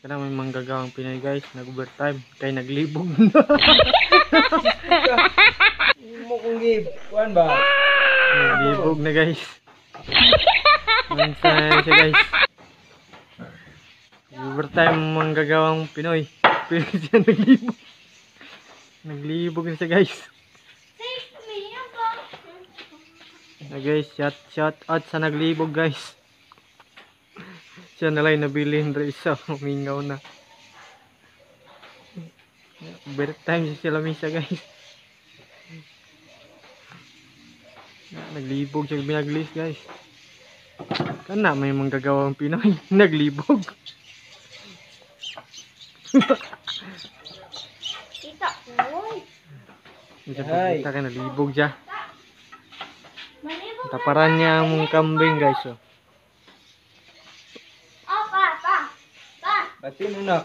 Kana may manggagawang Pinoy guys, nag-overtime kay naglibog na. Mo kung give, kuan ba? Naglibog na guys. Minsan siya guys. Overtime manggagawang Pinoy. Pero siya naglibog. Naglibog na siya guys. Na guys, shout out sa naglibog guys. Siya nalay nabilin rin isa, humingaw na. Overtime siya sila misa guys. Naglibog siya binaglis guys. Kana may manggagawang Pinoy. Naglibog. Kita, uy. Kita ka nalibog siya. Taparan niya ang kambing guys. Oh. Oh, pa. Batin na.